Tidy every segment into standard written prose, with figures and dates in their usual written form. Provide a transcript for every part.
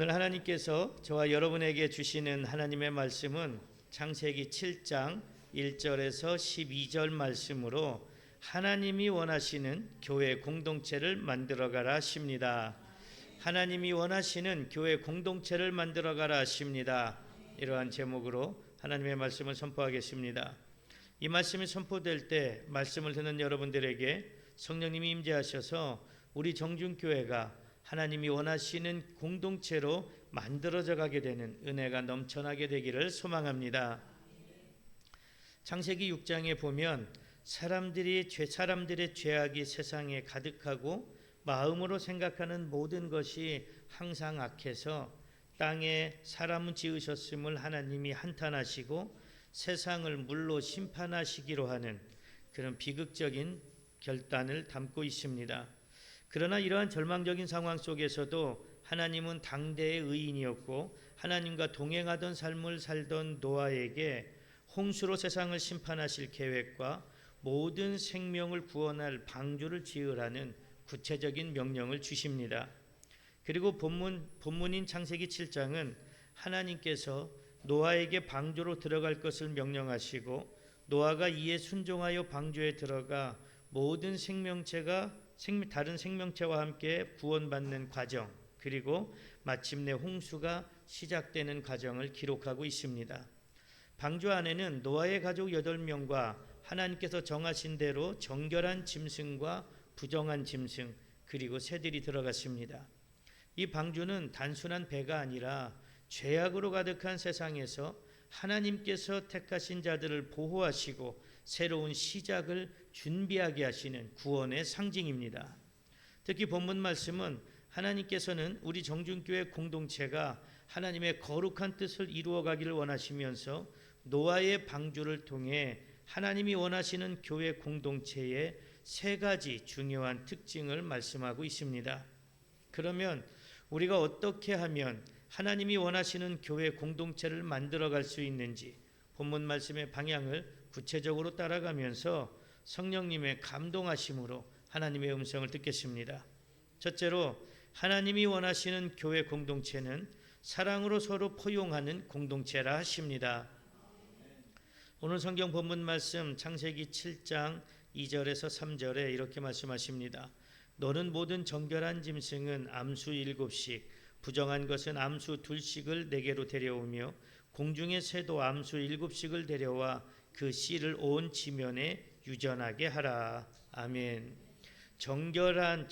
오늘 하나님께서 저와 여러분에게 주시는 하나님의 말씀은 창세기 7장 1절에서 12절 말씀으로 하나님이 원하시는 교회 공동체를 만들어가라 하십니다. 하나님이 원하시는 교회 공동체를 만들어가라 하십니다. 이러한 제목으로 하나님의 말씀을 선포하겠습니다. 이 말씀이 선포될 때 말씀을 듣는 여러분들에게 성령님이 임재하셔서 우리 정준교회가 하나님이 원하시는 공동체로 만들어져 가게 되는 은혜가 넘쳐나게 되기를 소망합니다. 창세기 6장에 보면 사람들의 죄악이 세상에 가득하고 마음으로 생각하는 모든 것이 항상 악해서 땅에 사람을 지으셨음을 하나님이 한탄하시고 세상을 물로 심판하시기로 하는 그런 비극적인 결단을 담고 있습니다. 그러나 이러한 절망적인 상황 속에서도 하나님은 당대의 의인이었고 하나님과 동행하던 삶을 살던 노아에게 홍수로 세상을 심판하실 계획과 모든 생명을 구원할 방주를 지으라는 구체적인 명령을 주십니다. 그리고 본문인 창세기 7장은 하나님께서 노아에게 방주로 들어갈 것을 명령하시고 노아가 이에 순종하여 방주에 들어가 모든 다른 생명체와 함께 구원받는 과정, 그리고 마침내 홍수가 시작되는 과정을 기록하고 있습니다. 방주 안에는 노아의 가족 8명과 하나님께서 정하신 대로 정결한 짐승과 부정한 짐승, 그리고 새들이 들어갔습니다. 이 방주는 단순한 배가 아니라 죄악으로 가득한 세상에서 하나님께서 택하신 자들을 보호하시고 새로운 시작을 준비하게 하시는 구원의 상징입니다. 특히 본문 말씀은 하나님께서는 우리 정준교회 공동체가 하나님의 거룩한 뜻을 이루어가기를 원하시면서 노아의 방주를 통해 하나님이 원하시는 교회 공동체의 3가지 중요한 특징을 말씀하고 있습니다. 그러면 우리가 어떻게 하면 하나님이 원하시는 교회 공동체를 만들어갈 수 있는지 본문 말씀의 방향을 구체적으로 따라가면서 성령님의 감동하심으로 하나님의 음성을 듣겠습니다. 첫째로 하나님이 원하시는 교회 공동체는 사랑으로 서로 포용하는 공동체라 하십니다. 오늘 성경 본문 말씀 창세기 7장 2절에서 3절에 이렇게 말씀하십니다. 너는 모든 정결한 짐승은 암수 7씩 부정한 것은 암수 2씩을 내게로 데려오며 공중의 새도 암수 7씩을 데려와 그 씨를 온 지면에 유전하게 하라. 아멘. 정결한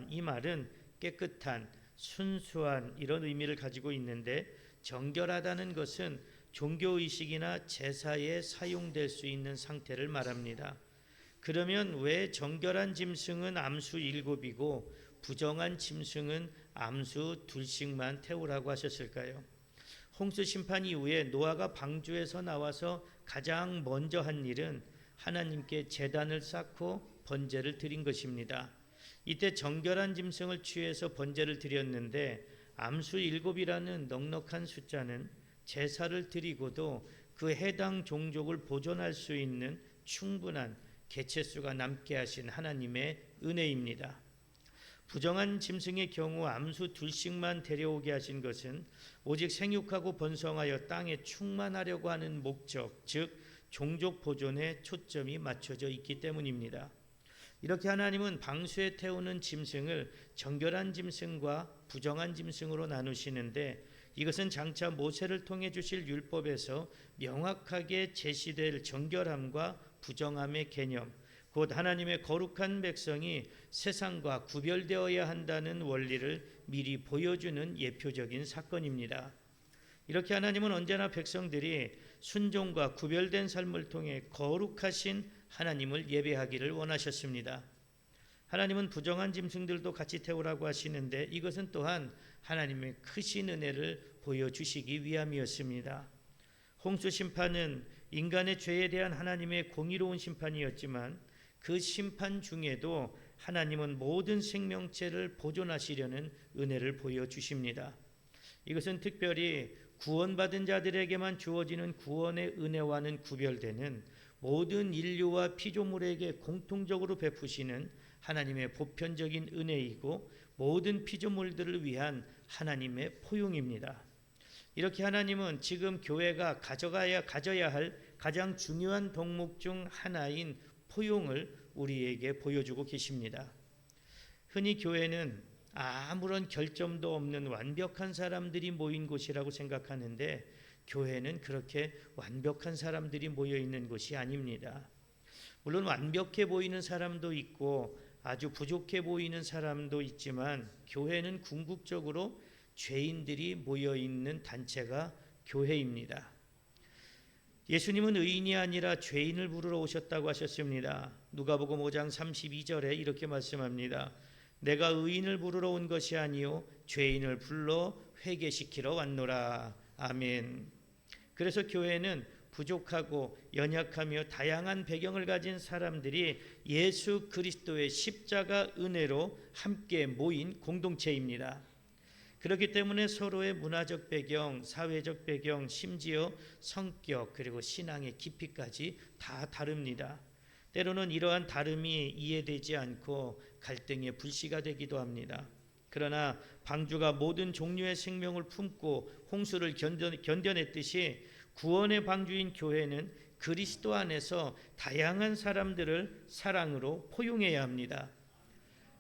이 말은 깨끗한, 순수한 이런 의미를 가지고 있는데 정결하다는 것은 종교의식이나 제사에 사용될 수 있는 상태를 말합니다. 그러면 왜 정결한 짐승은 암수 7이고 부정한 짐승은 암수 2씩만 태우라고 하셨을까요? 홍수 심판 이후에 노아가 방주에서 나와서 가장 먼저 한 일은 하나님께 제단을 쌓고 번제를 드린 것입니다. 이때 정결한 짐승을 취해서 번제를 드렸는데 암수 7이라는 넉넉한 숫자는 제사를 드리고도 그 해당 종족을 보존할 수 있는 충분한 개체수가 남게 하신 하나님의 은혜입니다. 부정한 짐승의 경우 암수 2씩만 데려오게 하신 것은 오직 생육하고 번성하여 땅에 충만하려고 하는 목적, 즉 종족 보존에 초점이 맞춰져 있기 때문입니다. 이렇게 하나님은 방수에 태우는 짐승을 정결한 짐승과 부정한 짐승으로 나누시는데 이것은 장차 모세를 통해 주실 율법에서 명확하게 제시될 정결함과 부정함의 개념, 곧 하나님의 거룩한 백성이 세상과 구별되어야 한다는 원리를 미리 보여주는 예표적인 사건입니다. 이렇게 하나님은 언제나 백성들이 순종과 구별된 삶을 통해 거룩하신 하나님을 예배하기를 원하셨습니다. 하나님은 부정한 짐승들도 같이 태우라고 하시는데 이것은 또한 하나님의 크신 은혜를 보여주시기 위함이었습니다. 홍수 심판은 인간의 죄에 대한 하나님의 공의로운 심판이었지만 그 심판 중에도 하나님은 모든 생명체를 보존하시려는 은혜를 보여주십니다. 이것은 특별히 구원받은 자들에게만 주어지는 구원의 은혜와는 구별되는 모든 인류와 피조물에게 공통적으로 베푸시는 하나님의 보편적인 은혜이고 모든 피조물들을 위한 하나님의 포용입니다. 이렇게 하나님은 지금 교회가 가져야 할 가장 중요한 덕목 중 하나인 포용을 우리에게 보여주고 계십니다. 흔히 교회는 아무런 결점도 없는 완벽한 사람들이 모인 곳이라고 생각하는데 교회는 그렇게 완벽한 사람들이 모여 있는 곳이 아닙니다. 물론 완벽해 보이는 사람도 있고 아주 부족해 보이는 사람도 있지만 교회는 궁극적으로 죄인들이 모여 있는 단체가 교회입니다. 예수님은 의인이 아니라 죄인을 부르러 오셨다고 하셨습니다. 누가복음 5장 32절에 이렇게 말씀합니다. 내가 의인을 부르러 온 것이 아니요 죄인을 불러 회개시키러 왔노라. 아멘. 그래서 교회는 부족하고 연약하며 다양한 배경을 가진 사람들이 예수 그리스도의 십자가 은혜로 함께 모인 공동체입니다. 그렇기 때문에 서로의 문화적 배경, 사회적 배경, 심지어 성격 그리고 신앙의 깊이까지 다 다릅니다. 때로는 이러한 다름이 이해되지 않고 갈등의 불씨가 되기도 합니다. 그러나 방주가 모든 종류의 생명을 품고 홍수를 견뎌냈듯이 구원의 방주인 교회는 그리스도 안에서 다양한 사람들을 사랑으로 포용해야 합니다.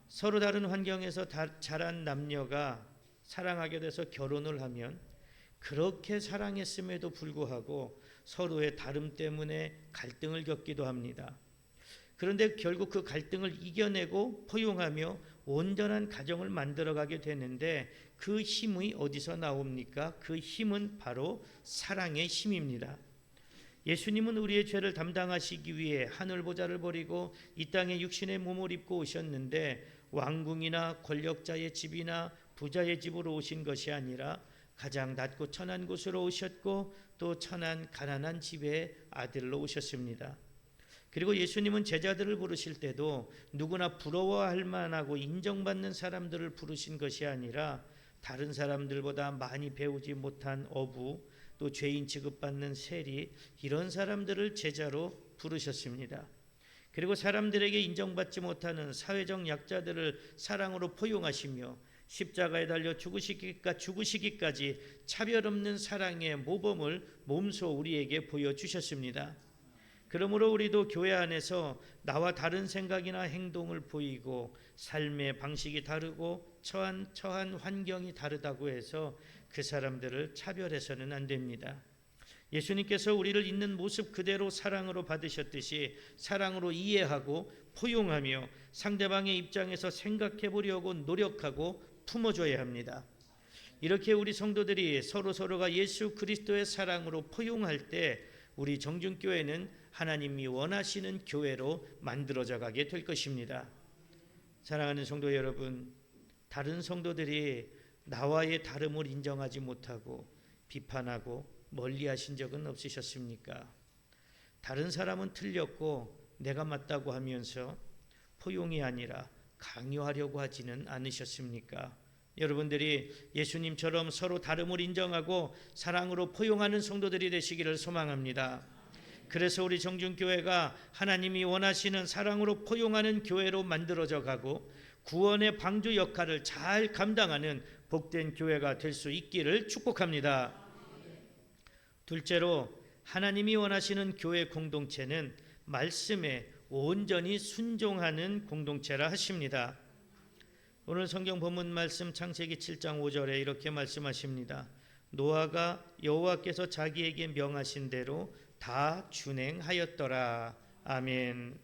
서로 다른 환경에서 자란 남녀가 사랑하게 돼서 결혼을 하면 그렇게 사랑했음에도 불구하고 서로의 다름 때문에 갈등을 겪기도 합니다. 그런데 결국 그 갈등을 이겨내고 포용하며 온전한 가정을 만들어가게 되는데 그 힘이 어디서 나옵니까? 그 힘은 바로 사랑의 힘입니다. 예수님은 우리의 죄를 담당하시기 위해 하늘 보좌를 버리고 이 땅에 육신의 몸을 입고 오셨는데 왕궁이나 권력자의 집이나 부자의 집으로 오신 것이 아니라 가장 낮고 천한 곳으로 오셨고 또 천한 가난한 집의 아들로 오셨습니다. 그리고 예수님은 제자들을 부르실 때도 누구나 부러워할 만하고 인정받는 사람들을 부르신 것이 아니라 다른 사람들보다 많이 배우지 못한 어부, 또 죄인 취급받는 세리, 이런 사람들을 제자로 부르셨습니다. 그리고 사람들에게 인정받지 못하는 사회적 약자들을 사랑으로 포용하시며 십자가에 달려 죽으시기까지 차별 없는 사랑의 모범을 몸소 우리에게 보여주셨습니다. 그러므로 우리도 교회 안에서 나와 다른 생각이나 행동을 보이고 삶의 방식이 다르고 처한 환경이 다르다고 해서 그 사람들을 차별해서는 안 됩니다. 예수님께서 우리를 있는 모습 그대로 사랑으로 받으셨듯이 사랑으로 이해하고 포용하며 상대방의 입장에서 생각해 보려고 노력하고 품어줘야 합니다. 이렇게 우리 성도들이 서로가 예수 그리스도의 사랑으로 포용할 때 우리 정준교회는 하나님이 원하시는 교회로 만들어져 가게 될 것입니다. 사랑하는 성도 여러분, 다른 성도들이 나와의 다름을 인정하지 못하고 비판하고 멀리하신 적은 없으셨습니까? 다른 사람은 틀렸고 내가 맞다고 하면서 포용이 아니라 강요하려고 하지는 않으셨습니까? 여러분들이 예수님처럼 서로 다름을 인정하고 사랑으로 포용하는 성도들이 되시기를 소망합니다. 그래서 우리 정준교회가 하나님이 원하시는 사랑으로 포용하는 교회로 만들어져 가고 구원의 방주 역할을 잘 감당하는 복된 교회가 될 수 있기를 축복합니다. 둘째로 하나님이 원하시는 교회 공동체는 말씀에 온전히 순종하는 공동체라 하십니다. 오늘 성경 본문 말씀 창세기 7장 5절에 이렇게 말씀하십니다. 노아가 여호와께서 자기에게 명하신 대로 다 준행하였더라. 아멘.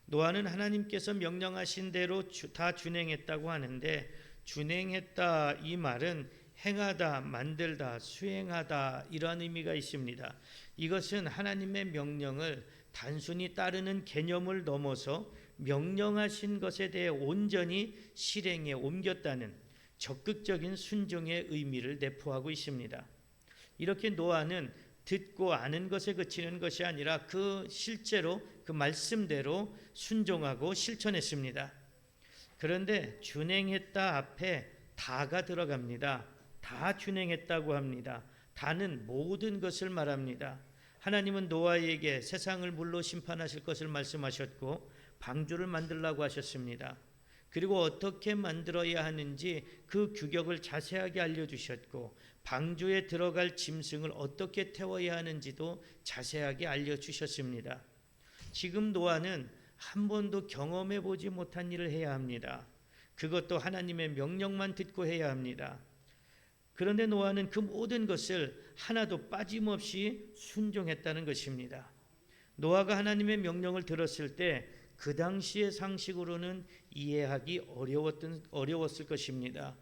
노아는 하나님께서 명령하신 대로 다 준행했다고 하는데 준행했다 이 말은 행하다, 만들다, 수행하다 이런 의미가 있습니다. 이것은 하나님의 명령을 단순히 따르는 개념을 넘어서 명령하신 것에 대해 온전히 실행에 옮겼다는 적극적인 순종의 의미를 내포하고 있습니다. 이렇게 노아는 듣고 아는 것에 그치는 것이 아니라 실제로 그 말씀대로 순종하고 실천했습니다. 그런데 준행했다 앞에 다가 들어갑니다. 다 준행했다고 합니다. 다는 모든 것을 말합니다. 하나님은 노아에게 세상을 물로 심판하실 것을 말씀하셨고 방주를 만들라고 하셨습니다. 그리고 어떻게 만들어야 하는지 그 규격을 자세하게 알려주셨고 방주에 들어갈 짐승을 어떻게 태워야 하는지도 자세하게 알려주셨습니다. 지금 노아는 한 번도 경험해 보지 못한 일을 해야 합니다. 그것도 하나님의 명령만 듣고 해야 합니다. 그런데 노아는 그 모든 것을 하나도 빠짐없이 순종했다는 것입니다. 노아가 하나님의 명령을 들었을 때 그 당시의 상식으로는 이해하기 어려웠을 것입니다.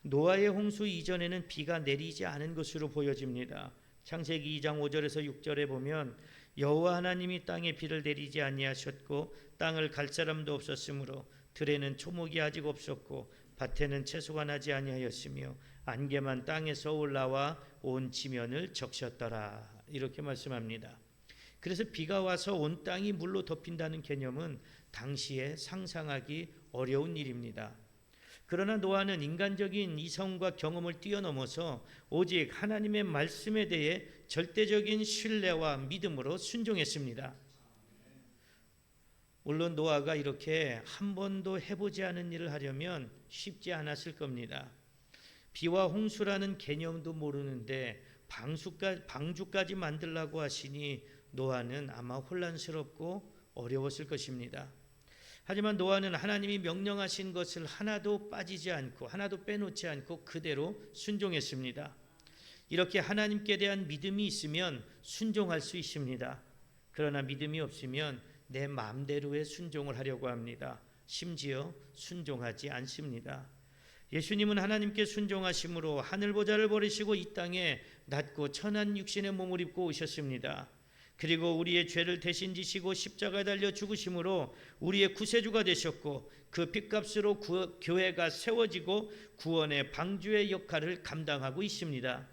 노아의 홍수 이전에는 비가 내리지 않은 것으로 보여집니다. 창세기 2장 5절에서 6절에 보면 여호와 하나님이 땅에 비를 내리지 아니하셨고 땅을 갈 사람도 없었으므로 들에는 초목이 아직 없었고 밭에는 채소가 나지 아니하였으며 안개만 땅에서 올라와 온 지면을 적셨더라. 이렇게 말씀합니다. 그래서 비가 와서 온 땅이 물로 덮인다는 개념은 당시에 상상하기 어려운 일입니다. 그러나 노아는 인간적인 이성과 경험을 뛰어넘어서 오직 하나님의 말씀에 대해 절대적인 신뢰와 믿음으로 순종했습니다. 물론 노아가 이렇게 한 번도 해보지 않은 일을 하려면 쉽지 않았을 겁니다. 비와 홍수라는 개념도 모르는데 방주까지 만들라고 하시니 노아는 아마 혼란스럽고 어려웠을 것입니다. 하지만 노아는 하나님이 명령하신 것을 하나도 빠지지 않고 하나도 빼놓지 않고 그대로 순종했습니다. 이렇게 하나님께 대한 믿음이 있으면 순종할 수 있습니다. 그러나 믿음이 없으면 내 마음대로의 순종을 하려고 합니다. 심지어 순종하지 않습니다. 예수님은 하나님께 순종하심으로 하늘보좌를 버리시고 이 땅에 낮고 천한 육신의 몸을 입고 오셨습니다. 그리고 우리의 죄를 대신 지시고 십자가에 달려 죽으심으로 우리의 구세주가 되셨고 그 핏값으로 교회가 세워지고 구원의 방주의 역할을 감당하고 있습니다.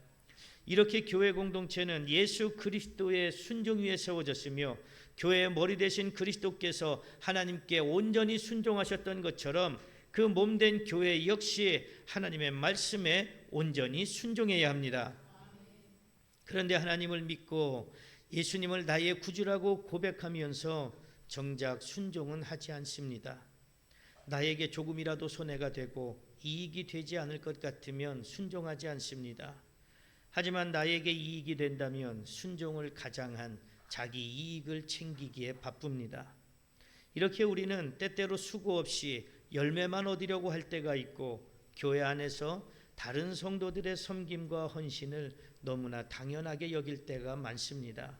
이렇게 교회 공동체는 예수 그리스도의 순종 위에 세워졌으며 교회의 머리 되신 그리스도께서 하나님께 온전히 순종하셨던 것처럼 그 몸된 교회 역시 하나님의 말씀에 온전히 순종해야 합니다. 그런데 하나님을 믿고 예수님을 나의 구주라고 고백하면서 정작 순종은 하지 않습니다. 나에게 조금이라도 손해가 되고 이익이 되지 않을 것 같으면 순종하지 않습니다. 하지만 나에게 이익이 된다면 순종을 가장한 자기 이익을 챙기기에 바쁩니다. 이렇게 우리는 때때로 수고 없이 열매만 얻으려고 할 때가 있고 교회 안에서 다른 성도들의 섬김과 헌신을 너무나 당연하게 여길 때가 많습니다.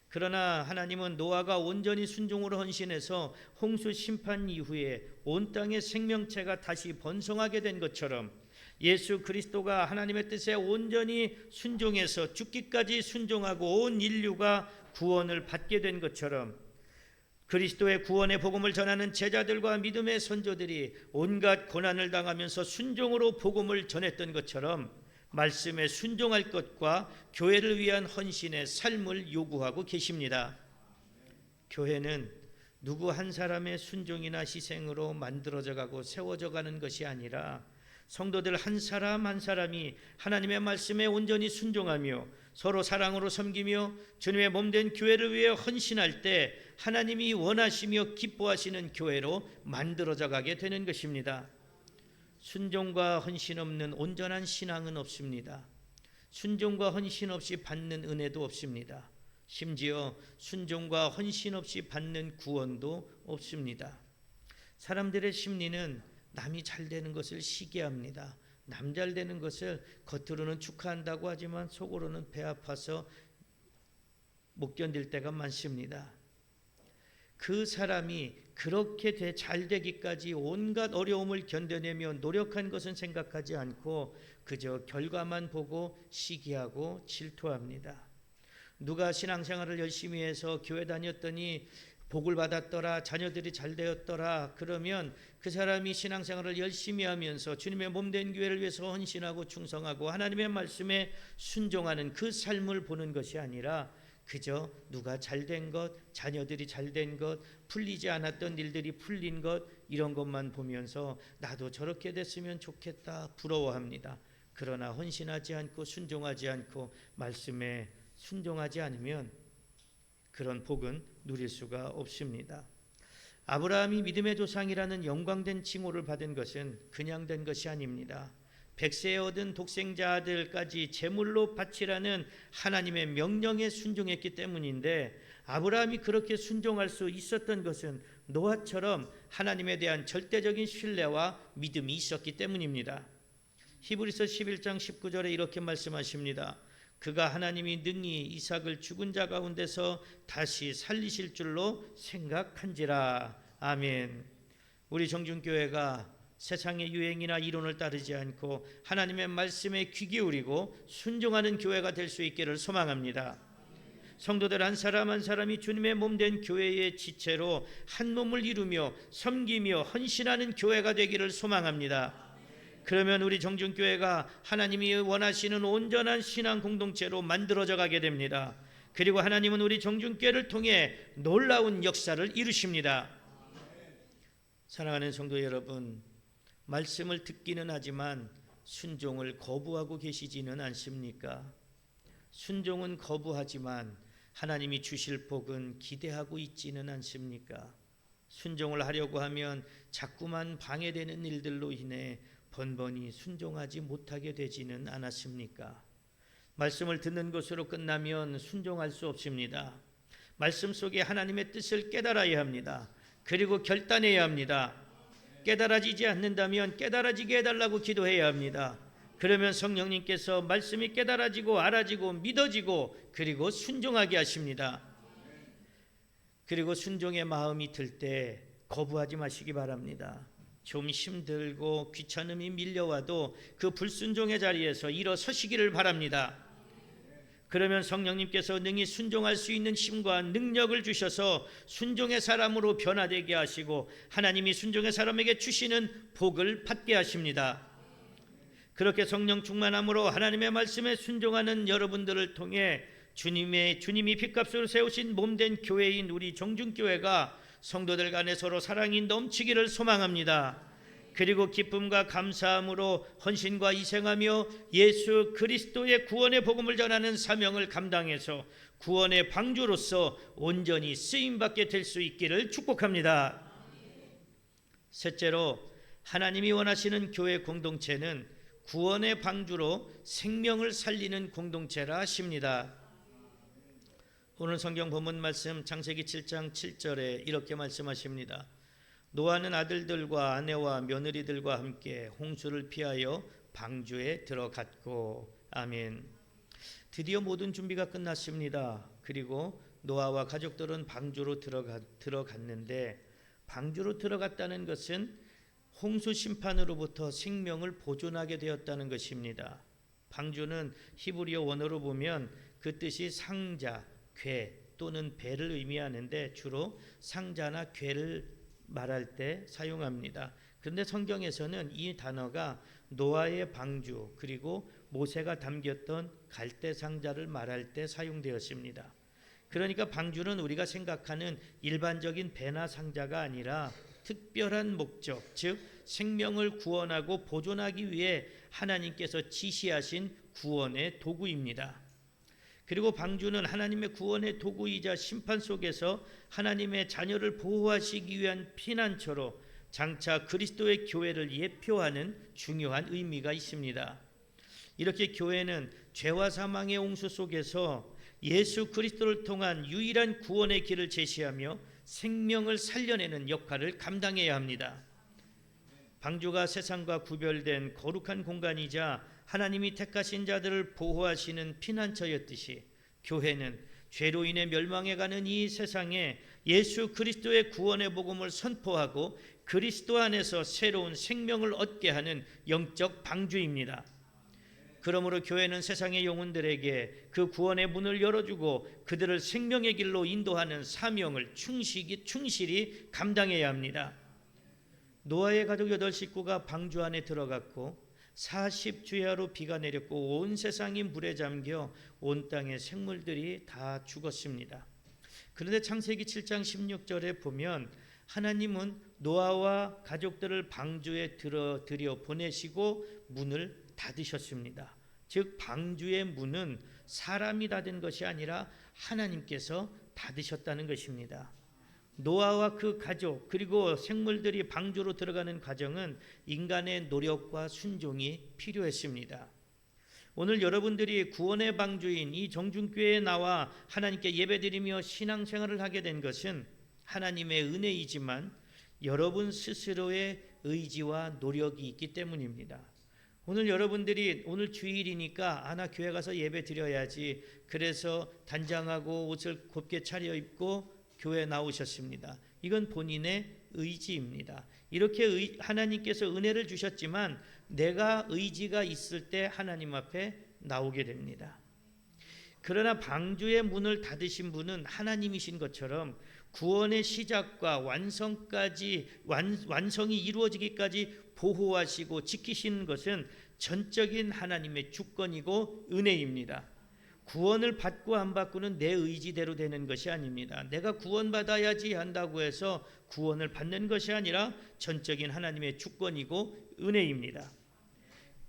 그러나 하나님은 노아가 온전히 순종으로 헌신해서 홍수 심판 이후에 온 땅의 생명체가 다시 번성하게 된 것처럼 예수 그리스도가 하나님의 뜻에 온전히 순종해서 죽기까지 순종하고 온 인류가 구원을 받게 된 것처럼 그리스도의 구원의 복음을 전하는 제자들과 믿음의 선조들이 온갖 고난을 당하면서 순종으로 복음을 전했던 것처럼 말씀에 순종할 것과 교회를 위한 헌신의 삶을 요구하고 계십니다. 교회는 누구 한 사람의 순종이나 희생으로 만들어져 가고 세워져 가는 것이 아니라 성도들 한 사람 한 사람이 하나님의 말씀에 온전히 순종하며 서로 사랑으로 섬기며 주님의 몸된 교회를 위해 헌신할 때 하나님이 원하시며 기뻐하시는 교회로 만들어져 가게 되는 것입니다. 순종과 헌신 없는 온전한 신앙은 없습니다. 순종과 헌신 없이 받는 은혜도 없습니다. 심지어 순종과 헌신 없이 받는 구원도 없습니다. 사람들의 심리는 남이 잘 되는 것을 시기합니다. 남 잘 되는 것을 겉으로는 축하한다고 하지만 속으로는 배 아파서 못 견딜 때가 많습니다. 그 사람이 그렇게 잘 되기까지 온갖 어려움을 견뎌내며 노력한 것은 생각하지 않고 그저 결과만 보고 시기하고 질투합니다. 누가 신앙생활을 열심히 해서 교회 다녔더니 복을 받았더라, 자녀들이 잘 되었더라 그러면 그 사람이 신앙생활을 열심히 하면서 주님의 몸된 교회를 위해서 헌신하고 충성하고 하나님의 말씀에 순종하는 그 삶을 보는 것이 아니라 그저 누가 잘된 것, 자녀들이 잘된 것, 풀리지 않았던 일들이 풀린 것 이런 것만 보면서 나도 저렇게 됐으면 좋겠다 부러워합니다. 그러나 헌신하지 않고 순종하지 않고 말씀에 순종하지 않으면 그런 복은 누릴 수가 없습니다. 아브라함이 믿음의 조상이라는 영광된 칭호를 받은 것은 그냥 된 것이 아닙니다. 백세에 얻은 독생자 아들까지 제물로 바치라는 하나님의 명령에 순종했기 때문인데, 아브라함이 그렇게 순종할 수 있었던 것은 노아처럼 하나님에 대한 절대적인 신뢰와 믿음이 있었기 때문입니다. 히브리서 11장 19절에 이렇게 말씀하십니다. 그가 하나님이 능히 이삭을 죽은 자 가운데서 다시 살리실 줄로 생각한지라. 아멘. 우리 정준교회가 세상의 유행이나 이론을 따르지 않고 하나님의 말씀에 귀 기울이고 순종하는 교회가 될 수 있기를 소망합니다. 성도들 한 사람 한 사람이 주님의 몸된 교회의 지체로 한 몸을 이루며 섬기며 헌신하는 교회가 되기를 소망합니다. 그러면 우리 정준교회가 하나님이 원하시는 온전한 신앙 공동체로 만들어져 가게 됩니다. 그리고 하나님은 우리 정준교회를 통해 놀라운 역사를 이루십니다. 사랑하는 성도 여러분, 말씀을 듣기는 하지만 순종을 거부하고 계시지는 않습니까? 순종은 거부하지만 하나님이 주실 복은 기대하고 있지는 않습니까? 순종을 하려고 하면 자꾸만 방해되는 일들로 인해 번번이 순종하지 못하게 되지는 않았습니까? 말씀을 듣는 것으로 끝나면 순종할 수 없습니다. 말씀 속에 하나님의 뜻을 깨달아야 합니다. 그리고 결단해야 합니다. 깨달아지지 않는다면 깨달아지게 해달라고 기도해야 합니다. 그러면 성령님께서 말씀이 깨달아지고 알아지고 믿어지고 그리고 순종하게 하십니다. 그리고 순종의 마음이 들 때 거부하지 마시기 바랍니다. 좀 힘들고 귀찮음이 밀려와도 그 불순종의 자리에서 일어서시기를 바랍니다. 그러면 성령님께서 능히 순종할 수 있는 힘과 능력을 주셔서 순종의 사람으로 변화되게 하시고 하나님이 순종의 사람에게 주시는 복을 받게 하십니다. 그렇게 성령 충만함으로 하나님의 말씀에 순종하는 여러분들을 통해 주님이 핏값으로 세우신 몸된 교회인 우리 정준교회가 성도들 간에 서로 사랑이 넘치기를 소망합니다. 그리고 기쁨과 감사함으로 헌신과 희생하며 예수 그리스도의 구원의 복음을 전하는 사명을 감당해서 구원의 방주로서 온전히 쓰임받게 될 수 있기를 축복합니다. 셋째로, 하나님이 원하시는 교회 공동체는 구원의 방주로 생명을 살리는 공동체라 하십니다. 오늘 성경 본문 말씀 창세기 7장 7절에 이렇게 말씀하십니다. 노아는 아들들과 아내와 며느리들과 함께 홍수를 피하여 방주에 들어갔고. 아멘. 드디어 모든 준비가 끝났습니다. 그리고 노아와 가족들은 방주로 들어갔는데, 방주로 들어갔다는 것은 홍수 심판으로부터 생명을 보존하게 되었다는 것입니다. 방주는 히브리어 원어로 보면 그 뜻이 상자, 궤 또는 배를 의미하는데 주로 상자나 궤를 말할 때 사용합니다. 그런데 성경에서는 이 단어가 노아의 방주 그리고 모세가 담겼던 갈대 상자를 말할 때 사용되었습니다. 그러니까 방주는 우리가 생각하는 일반적인 배나 상자가 아니라 특별한 목적, 즉 생명을 구원하고 보존하기 위해 하나님께서 지시하신 구원의 도구입니다. 그리고 방주는 하나님의 구원의 도구이자 심판 속에서 하나님의 자녀를 보호하시기 위한 피난처로 장차 그리스도의 교회를 예표하는 중요한 의미가 있습니다. 이렇게 교회는 죄와 사망의 홍수 속에서 예수 그리스도를 통한 유일한 구원의 길을 제시하며 생명을 살려내는 역할을 감당해야 합니다. 방주가 세상과 구별된 거룩한 공간이자 하나님이 택하신 자들을 보호하시는 피난처였듯이, 교회는 죄로 인해 멸망해가는 이 세상에 예수 그리스도의 구원의 복음을 선포하고 그리스도 안에서 새로운 생명을 얻게 하는 영적 방주입니다. 그러므로 교회는 세상의 영혼들에게 그 구원의 문을 열어주고 그들을 생명의 길로 인도하는 사명을 충실히 감당해야 합니다. 노아의 가족 8식구가 방주 안에 들어갔고 40주야로 비가 내렸고 온 세상이 물에 잠겨 온 땅의 생물들이 다 죽었습니다. 그런데 창세기 7장 16절에 보면 하나님은 노아와 가족들을 방주에 들여 보내시고 문을 닫으셨습니다. 즉 방주의 문은 사람이 닫은 것이 아니라 하나님께서 닫으셨다는 것입니다. 노아와 그 가족 그리고 생물들이 방주로 들어가는 과정은 인간의 노력과 순종이 필요했습니다. 오늘 여러분들이 구원의 방주인 이 정중교회에 나와 하나님께 예배드리며 신앙생활을 하게 된 것은 하나님의 은혜이지만 여러분 스스로의 의지와 노력이 있기 때문입니다. 오늘 여러분들이 오늘 주일이니까 나 교회 가서 예배 드려야지, 그래서 단장하고 옷을 곱게 차려입고 교회에 나오셨습니다. 이건 본인의 의지입니다. 이렇게 하나님께서 은혜를 주셨지만 내가 의지가 있을 때 하나님 앞에 나오게 됩니다. 그러나 방주의 문을 닫으신 분은 하나님이신 것처럼 구원의 시작과 완성이 이루어지기까지 보호하시고 지키시는 것은 전적인 하나님의 주권이고 은혜입니다. 구원을 받고 안 받고는 내 의지대로 되는 것이 아닙니다. 내가 구원받아야지 한다고 해서 구원을 받는 것이 아니라 전적인 하나님의 주권이고 은혜입니다.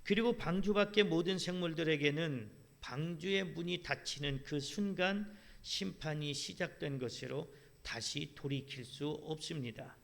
그리고 방주 밖의 모든 생물들에게는 방주의 문이 닫히는 그 순간 심판이 시작된 것으로 다시 돌이킬 수 없습니다.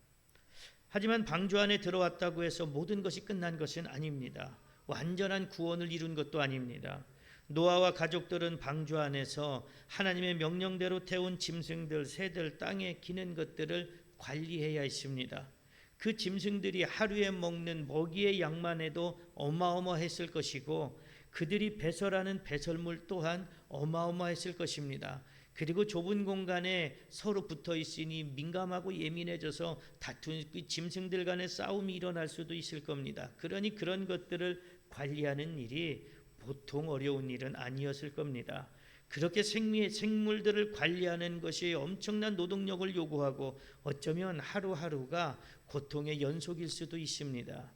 하지만 방주 안에 들어왔다고 해서 모든 것이 끝난 것은 아닙니다. 완전한 구원을 이룬 것도 아닙니다. 노아와 가족들은 방주 안에서 하나님의 명령대로 태운 짐승들, 새들, 땅에 기는 것들을 관리해야 했습니다. 그 짐승들이 하루에 먹는 먹이의 양만 해도 어마어마했을 것이고 그들이 배설하는 배설물 또한 어마어마했을 것입니다. 그리고 좁은 공간에 서로 붙어 있으니 민감하고 예민해져서 다툰 짐승들 간의 싸움이 일어날 수도 있을 겁니다. 그러니 그런 것들을 관리하는 일이 보통 어려운 일은 아니었을 겁니다. 그렇게 생물들을 관리하는 것이 엄청난 노동력을 요구하고 어쩌면 하루하루가 고통의 연속일 수도 있습니다.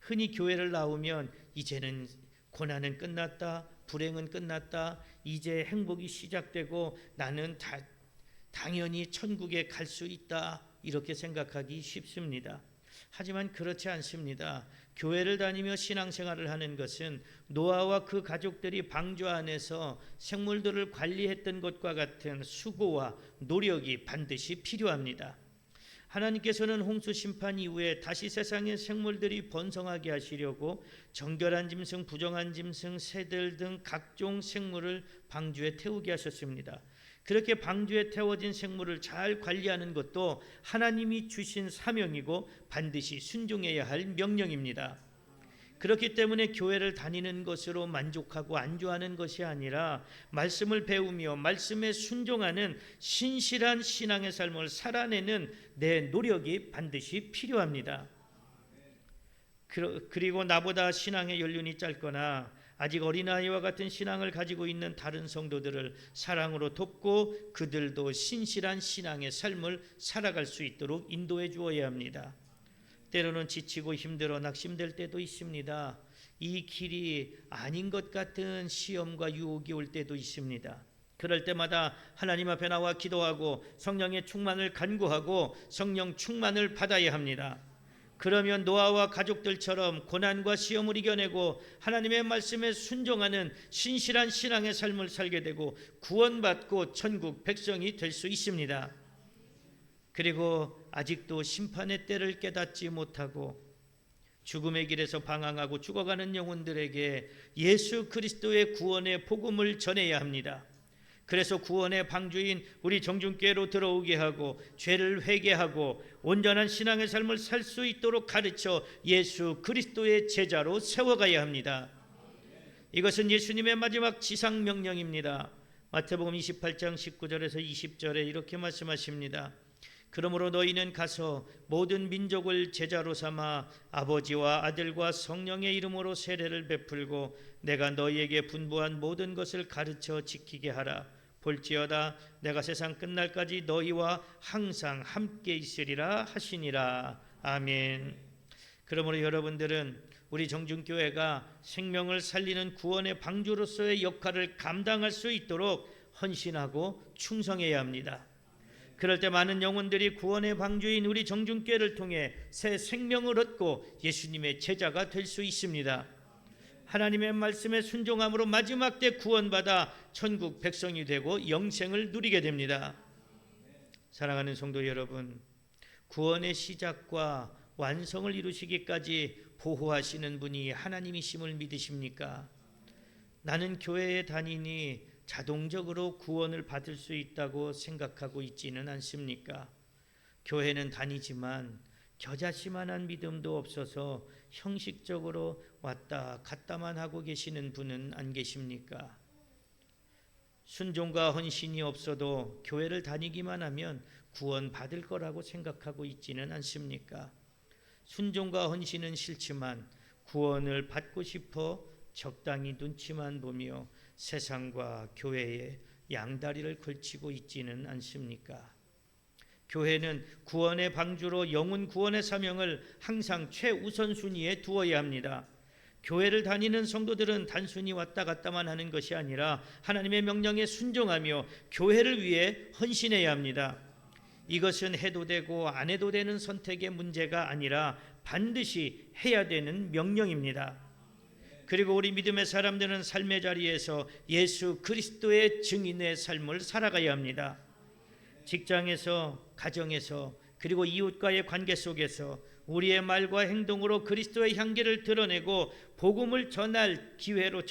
흔히 교회를 나오면 이제는 고난은 끝났다, 불행은 끝났다, 이제 행복이 시작되고 나는 당연히 천국에 갈 수 있다, 이렇게 생각하기 쉽습니다. 하지만 그렇지 않습니다. 교회를 다니며 신앙생활을 하는 것은 노아와 그 가족들이 방주 안에서 생물들을 관리했던 것과 같은 수고와 노력이 반드시 필요합니다. 하나님께서는 홍수 심판 이후에 다시 세상의 생물들이 번성하게 하시려고 정결한 짐승, 부정한 짐승, 새들 등 각종 생물을 방주에 태우게 하셨습니다. 그렇게 방주에 태워진 생물을 잘 관리하는 것도 하나님이 주신 사명이고 반드시 순종해야 할 명령입니다. 그렇기 때문에 교회를 다니는 것으로 만족하고 안주하는 것이 아니라 말씀을 배우며 말씀에 순종하는 신실한 신앙의 삶을 살아내는 내 노력이 반드시 필요합니다. 그리고 나보다 신앙의 연륜이 짧거나 아직 어린아이와 같은 신앙을 가지고 있는 다른 성도들을 사랑으로 돕고 그들도 신실한 신앙의 삶을 살아갈 수 있도록 인도해 주어야 합니다. 때로는 지치고 힘들어 낙심될 때도 있습니다. 이 길이 아닌 것 같은 시험과 유혹이 올 때도 있습니다. 그럴 때마다 하나님 앞에 나와 기도하고 성령의 충만을 간구하고 성령 충만을 받아야 합니다. 그러면 노아와 가족들처럼 고난과 시험을 이겨내고 하나님의 말씀에 순종하는 신실한 신앙의 삶을 살게 되고 구원받고 천국 백성이 될 수 있습니다. 그리고 아직도 심판의 때를 깨닫지 못하고 죽음의 길에서 방황하고 죽어가는 영혼들에게 예수 그리스도의 구원의 복음을 전해야 합니다. 그래서 구원의 방주인 우리 정중교회로 들어오게 하고 죄를 회개하고 온전한 신앙의 삶을 살 수 있도록 가르쳐 예수 그리스도의 제자로 세워가야 합니다. 이것은 예수님의 마지막 지상 명령입니다. 마태복음 28장 19절에서 20절에 이렇게 말씀하십니다. 그러므로 너희는 가서 모든 민족을 제자로 삼아 아버지와 아들과 성령의 이름으로 세례를 베풀고 내가 너희에게 분부한 모든 것을 가르쳐 지키게 하라. 볼지어다 내가 세상 끝날까지 너희와 항상 함께 있으리라 하시니라. 아멘. 그러므로 여러분들은 우리 정중교회가 생명을 살리는 구원의 방주로서의 역할을 감당할 수 있도록 헌신하고 충성해야 합니다. 그럴 때 많은 영혼들이 구원의 방주인 우리 정중교회를 통해 새 생명을 얻고 예수님의 제자가 될 수 있습니다. 하나님의 말씀에 순종함으로 마지막 때 구원받아 천국 백성이 되고 영생을 누리게 됩니다. 사랑하는 성도 여러분, 구원의 시작과 완성을 이루시기까지 보호하시는 분이 하나님이심을 믿으십니까? 나는 교회에 다니니 자동적으로 구원을 받을 수 있다고 생각하고 있지는 않습니까? 교회는 다니지만 겨자씨만한 믿음도 없어서 형식적으로 왔다 갔다만 하고 계시는 분은 안 계십니까? 순종과 헌신이 없어도 교회를 다니기만 하면 구원 받을 거라고 생각하고 있지는 않습니까? 순종과 헌신은 싫지만 구원을 받고 싶어 적당히 눈치만 보며 세상과 교회에 양다리를 걸치고 있지는 않습니까? 교회는 구원의 방주로 영혼 구원의 사명을 항상 최우선순위에 두어야 합니다. 교회를 다니는 성도들은 단순히 왔다 갔다만 하는 것이 아니라 하나님의 명령에 순종하며 교회를 위해 헌신해야 합니다. 이것은 해도 되고 안 해도 되는 선택의 문제가 아니라 반드시 해야 되는 명령입니다. 그리고 우리 믿음의 사람들은 삶의 자리에서 예수 그리스도의 증인의 삶을 살아가야 합니다. 직장에서, 가정에서, 그리고 이웃과의 관계 속에서 우리의 말과 행동으로 그리스도의 향기를 드러내고 복음을 전할 기회를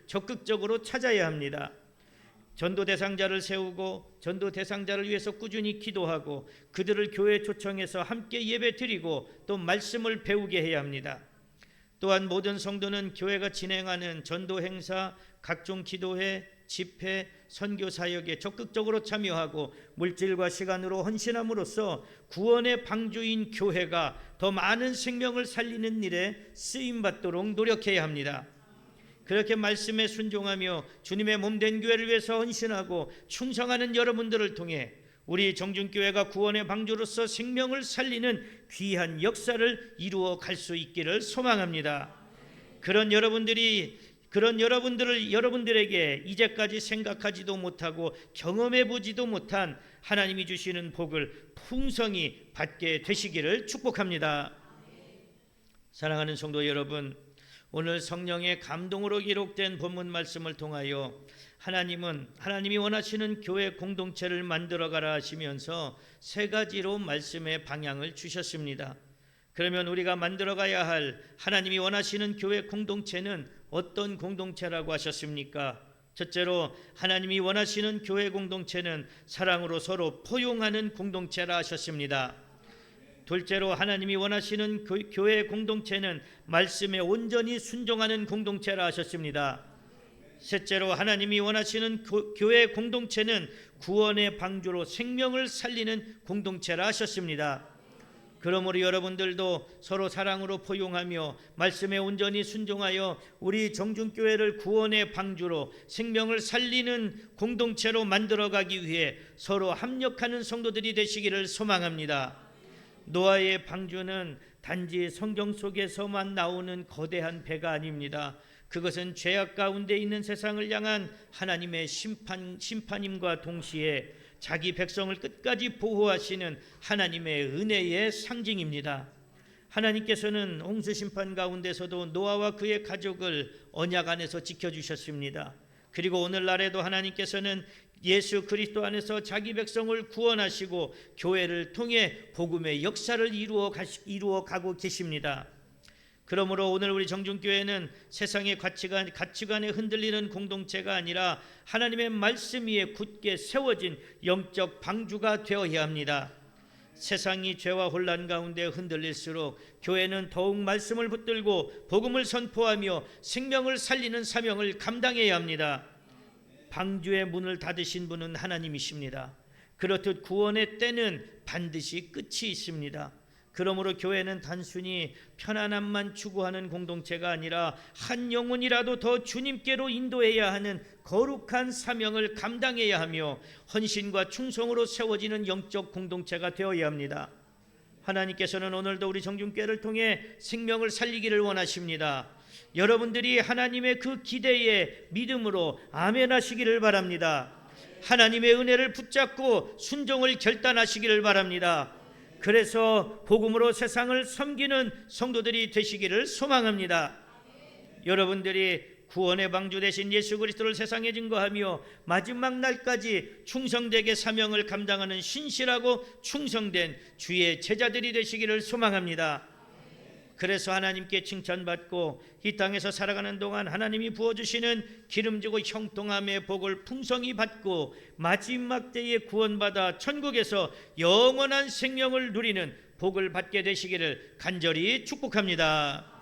적극적으로 찾아야 합니다. 전도 대상자를 세우고 전도 대상자를 위해서 꾸준히 기도하고 그들을 교회에 초청해서 함께 예배드리고 또 말씀을 배우게 해야 합니다. 또한 모든 성도는 교회가 진행하는 전도 행사, 각종 기도회, 집회, 선교 사역에 적극적으로 참여하고 물질과 시간으로 헌신함으로써 구원의 방주인 교회가 더 많은 생명을 살리는 일에 쓰임받도록 노력해야 합니다. 그렇게 말씀에 순종하며 주님의 몸된 교회를 위해서 헌신하고 충성하는 여러분들을 통해 우리 정준교회가 구원의 방주로서 생명을 살리는 귀한 역사를 이루어 갈 수 있기를 소망합니다. 그런 여러분들에게 이제까지 생각하지도 못하고 경험해 보지도 못한 하나님이 주시는 복을 풍성히 받게 되시기를 축복합니다. 사랑하는 성도 여러분, 오늘 성령의 감동으로 기록된 본문 말씀을 통하여 하나님이 원하시는 교회 공동체를 만들어가라 하시면서 세 가지로 말씀의 방향을 주셨습니다. 그러면 우리가 만들어가야 할 하나님이 원하시는 교회 공동체는 어떤 공동체라고 하셨습니까? 첫째로 하나님이 원하시는 교회 공동체는 사랑으로 서로 포용하는 공동체라 하셨습니다. 둘째로 하나님이 원하시는 교회 공동체는 말씀에 온전히 순종하는 공동체라 하셨습니다. 셋째로 하나님이 원하시는 교회 공동체는 구원의 방주로 생명을 살리는 공동체라 하셨습니다. 그러므로 여러분들도 서로 사랑으로 포용하며 말씀에 온전히 순종하여 우리 정준교회를 구원의 방주로 생명을 살리는 공동체로 만들어가기 위해 서로 합력하는 성도들이 되시기를 소망합니다. 노아의 방주는 단지 성경 속에서만 나오는 거대한 배가 아닙니다. 그것은 죄악 가운데 있는 세상을 향한 하나님의 심판임과 동시에 자기 백성을 끝까지 보호하시는 하나님의 은혜의 상징입니다. 하나님께서는 홍수 심판 가운데서도 노아와 그의 가족을 언약 안에서 지켜주셨습니다. 그리고 오늘날에도 하나님께서는 예수 그리스도 안에서 자기 백성을 구원하시고 교회를 통해 복음의 역사를 이루어 가고 계십니다. 그러므로 오늘 우리 정준교회는 세상의 가치관에 흔들리는 공동체가 아니라 하나님의 말씀 위에 굳게 세워진 영적 방주가 되어야 합니다. 세상이 죄와 혼란 가운데 흔들릴수록 교회는 더욱 말씀을 붙들고 복음을 선포하며 생명을 살리는 사명을 감당해야 합니다. 방주의 문을 닫으신 분은 하나님이십니다. 그렇듯 구원의 때는 반드시 끝이 있습니다. 그러므로 교회는 단순히 편안함만 추구하는 공동체가 아니라 한 영혼이라도 더 주님께로 인도해야 하는 거룩한 사명을 감당해야 하며 헌신과 충성으로 세워지는 영적 공동체가 되어야 합니다. 하나님께서는 오늘도 우리 정준교회를 통해 생명을 살리기를 원하십니다. 여러분들이 하나님의 그 기대에 믿음으로 아멘 하시기를 바랍니다. 하나님의 은혜를 붙잡고 순종을 결단하시기를 바랍니다. 그래서 복음으로 세상을 섬기는 성도들이 되시기를 소망합니다. 여러분들이 구원의 방주 되신 예수 그리스도를 세상에 증거하며 마지막 날까지 충성되게 사명을 감당하는 신실하고 충성된 주의 제자들이 되시기를 소망합니다. 그래서 하나님께 칭찬받고 이 땅에서 살아가는 동안 하나님이 부어주시는 기름지고 형통함의 복을 풍성히 받고 마지막 때에 구원받아 천국에서 영원한 생명을 누리는 복을 받게 되시기를 간절히 축복합니다.